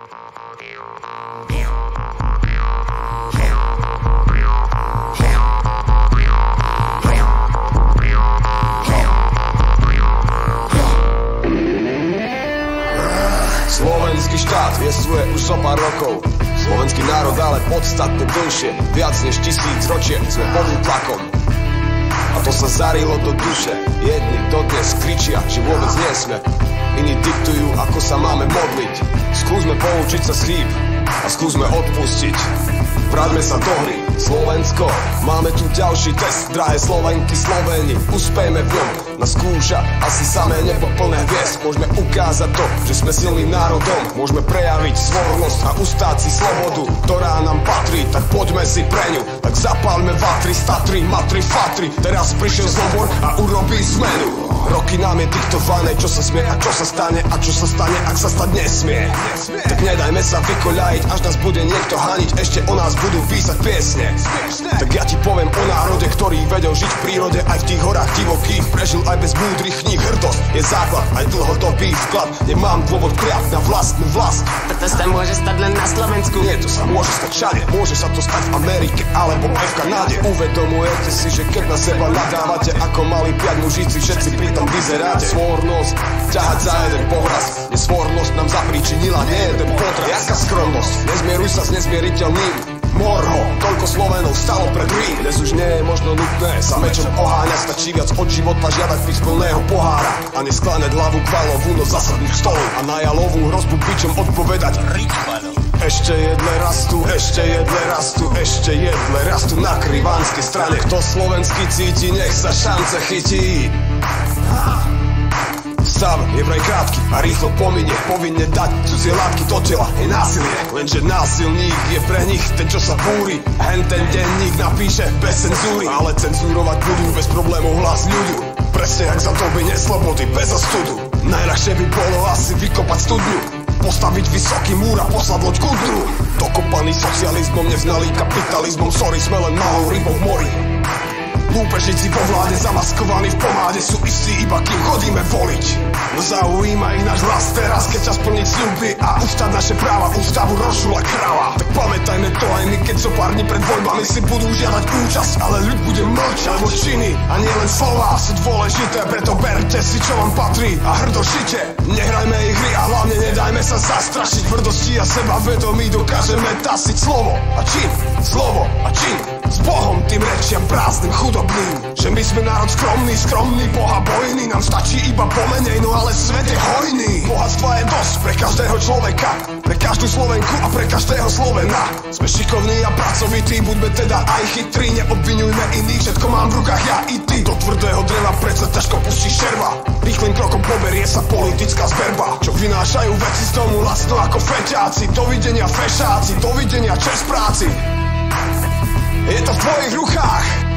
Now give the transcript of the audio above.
Slovenský štát jestvuje už zo pár rokov. Slovenský národ ale podstatne dlhšie, viac než 1000 ročie sme pod tlakom. A to sa zarilo do duše. Jedni dodnes kričia, že vôbec nie sme. Iní diktujú, ako sa máme modliť. Skúsme poučiť sa z chýb a skúsme odpustiť. Vráťme sa do hry, Slovensko. Máme tu ďalší test, drahé Slovenky, Slovéni. Uspejme v ňom, nás skúša asi samé nebo plné hviezd. Môžeme ukázať to, že sme silným národom. Môžeme prejaviť svornosť a ustáť si slobodu, ktorá nám patrí. Tak poďme si pre ňu, tak zapálme vatry, statry, matry, fatry. Teraz prišiel zlobor a urobí zmenu. Roky nám je diktované, čo sa smie a čo sa stane. A čo sa stane, ak sa stať nesmie. Tak nedajme sa vykoľajiť, až nás bude niekto haniť. Ešte o nás budú písať piesne. Tak ja ti poviem o národe, ktorý vedel žiť v prírode, aj v tých horách divokých. Prežil aj bez múdrych kníh. Hrdosť je základ, aj dlhodobý vklad. Nemám dôvod kliať na vlastnú vlast. To sa môže stať len na Slovensku. Nie, to sa môže stať všade. Môže sa to stať v Amerike alebo aj v Kanáde. Uvedomujete si, že keď na seba nadávate ako mali 5 mužíci, všetci pritom vyzeráte. Svornosť ťahať za jeden pohraz. Nesvornosť nám zapríčinila nie jeden potras. Jaká skromnosť, nezmieruj sa s nezmieriteľným. Morho, toľko Slovenov stalo pred Rím. Dnes už nie je možno nutné sa mečom oháňať. Stačí viac od života žiadať pís plného pohára a neskláňať hlavu k valovú, no zasadnúť k stolu a na jalovú hrozbu bičom odpovedať rýchlo. Ešte jedle rastú, ešte jedle rastú, ešte jedle rastú na krivanskej strane. Kto slovenský cíti, nech sa šance chytí. Stav je vraj krátky a rýchlo pominie. Povinne dať cudzie látky do tela je násilie. Lenže násilník je pre nich ten, čo sa búri. Hen ten denník napíše bez cenzúry, ale cenzúrovať budú bez problémov hlas ľudu. Presne jak za doby neslobody, bez ostudu. Najľahšie by bolo asi vykopať studňu, postaviť vysoký múr a poslať loď ku dnu. Dokopaný socializmom, nevznalý kapitalizmom. Sorry, sme len malou rybou v mori. Lúpežníci vo vláde zamaskovaní v pomáde sú istí iba kým chodíme voliť. No zaujíma ich náš hlas teraz, keď čas plniť sľuby a ustať naše práva, ústavu rozšula kráva. Tak pamätajme to aj my, keď zo pár dní pred voľbami si budú žiadať účasť, ale ľud bude mlčať, lebo činy a nie len slová sú dôležité. Preto berte si, čo vám patrí a hrdo žite. Nehrajme ich hry a hlavne nedajme sa zastrašiť. Hrdosti a sebavedomí dokážeme tasiť slovo a čin, slovo a čin. S Bohom tým rečiam prázdnym, chudobným, že my sme národ skromný, skromný, Boha bojný. Nám stačí iba pomenej, no ale svet je hojný. Bohatstva je dosť pre každého človeka, pre každú Slovenku a pre každého Slovena. Sme šikovní a pracovití, buďme teda aj chytrí. Neobvinujme iných, všetko mám v rukách ja i ty. Do tvrdého dreva predsa ťažko pustí šerva. Rýchlym krokom poberie sa politická zberba, čo vynášajú veci z domu lacno ako feťáci. Dovidenia fešáci, dovidenia čest práci. Je to v tvojich rukách.